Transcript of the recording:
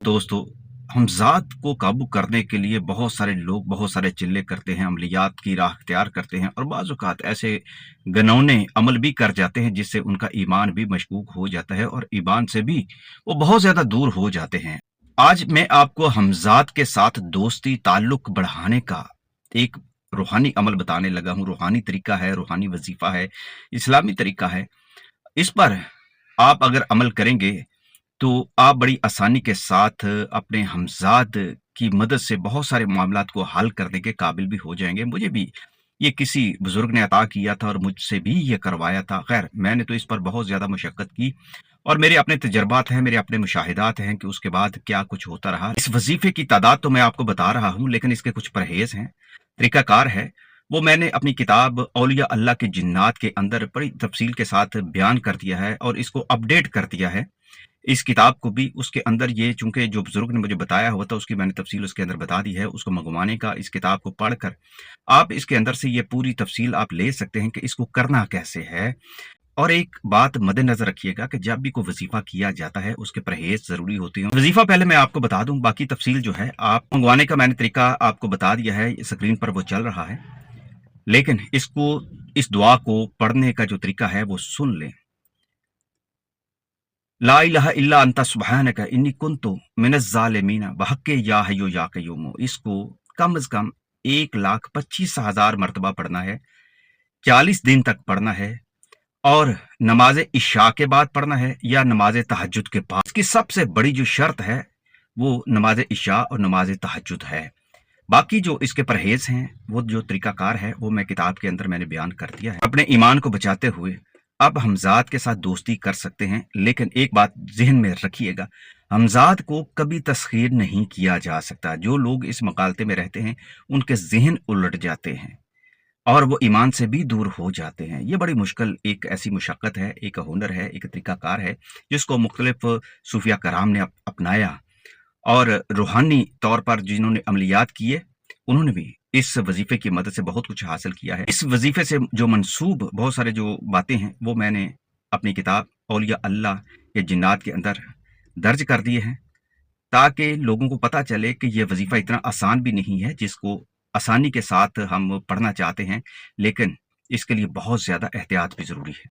दोस्तों, हम ज़ात को काबू करने के लिए बहुत सारे लोग बहुत सारे चिल्ले करते हैं, अमलियात की राह इख्तियार करते हैं और बाज़ औक़ात ऐसे घिनौने अमल भी कर जाते हैं जिससे उनका ईमान भी मशकूक हो जाता है और ईमान से भी वो बहुत ज़्यादा दूर हो जाते हैं। आज मैं आपको हमज़ात के साथ दोस्ती ताल्लुक़ बढ़ाने का एक रूहानी अमल बताने लगा हूँ, रूहानी तरीका है, रूहानी वज़ीफ़ा है, इस्लामी तरीका है। इस पर आप अगर अमल करेंगे तो आप बड़ी आसानी के साथ अपने हमज़ाद की मदद से बहुत सारे मामलात को हल करने के काबिल भी हो जाएँगे। मुझे भी ये किसी बुज़ुर्ग ने अता किया था और मुझसे भी ये करवाया था। ख़ैर मैंने तो इस पर बहुत ज़्यादा मशक्क़त की और मेरे अपने तजर्बात हैं, मेरे अपने मुशाहिदात हैं कि उसके बाद क्या कुछ होता रहा। इस वज़ीफ़े की तादाद तो मैं आपको बता रहा हूँ, लेकिन इसके कुछ परहेज़ हैं, तरीक़ाकार है। वो मैंने अपनी किताब औलिया अल्लाह के जिन्नात के अंदर बड़ी तफ़सील के साथ बयान कर दिया है और इसको अपडेट कर दिया है। इस किताब को भी उसके अंदर ये चूँकि जो बुज़ुर्ग ने मुझे बताया हुआ था उसकी मैंने तफ़सील उसके अंदर बता दी है। उसको मँगवाने का, इस किताब को पढ़कर आप इसके अंदर से ये पूरी तफ़सील आप ले सकते हैं कि इसको करना कैसे है। और एक बात मद्देनज़र रखिएगा कि जब भी कोई वज़ीफ़ा किया जाता है उसके परहेज़ ज़रूरी होते हैं। वज़ीफ़ा पहले मैं आपको बता दूँ, बाकी तफ़सील जो है आप मँगवाने का मैंने तरीका आपको बता दिया है, स्क्रीन पर वो चल रहा है। लेकिन इस दुआ को पढ़ने का जो तरीका है वो सुन लें। ला इलाहा इल्ला अंता सुब्हानका इन्नी कुन्तु मिनज़ ज़ालिमीन बहक़्क़े या हय्यु या क़य्यूम। इसको कम से कम 1,25,000 मरतबा पढ़ना है, 40 दिन तक पढ़ना है और नमाज़े इशा के बाद पढ़ना है या नमाज़े तहज्जुद के बाद। इसकी सबसे बड़ी जो शर्त है वो नमाज़े इशा और नमाज़े तहज्जुद है। बाकी जो इसके परहेज़ हैं, वो जो तरीक़ाकार है वो मैं किताब के अंदर मैंने बयान कर दिया है। अपने ईमान को बचाते हुए अब हमज़ाद के साथ दोस्ती कर सकते हैं, लेकिन एक बात ज़हन में रखिएगा, हमज़ाद को कभी तस्ख़ीर नहीं किया जा सकता। जो लोग इस मकालते में रहते हैं, उनके ज़हन उलट जाते हैं और वो ईमान से भी दूर हो जाते हैं। ये बड़ी मुश्किल एक ऐसी मशक्क़त है, एक हुनर है, एक तरीक़ाकार है, जिसको मुख्तलिफ़ सूफ़िया कराम ने अपनाया और रूहानी तौर पर जिन्होंने अमलियात किए, उन्होंने भी इस वज़ीफ़े की मदद से बहुत कुछ हासिल किया है। इस वज़ीफ़े से जो मंसूब बहुत सारे जो बातें हैं, वो मैंने अपनी किताब औलिया अल्लाह के जिन्नात के अंदर दर्ज कर दिए हैं, ताकि लोगों को पता चले कि ये वज़ीफ़ा इतना आसान भी नहीं है, जिसको आसानी के साथ हम पढ़ना चाहते हैं, लेकिन इसके लिए बहुत ज़्यादा एहतियात भी ज़रूरी है।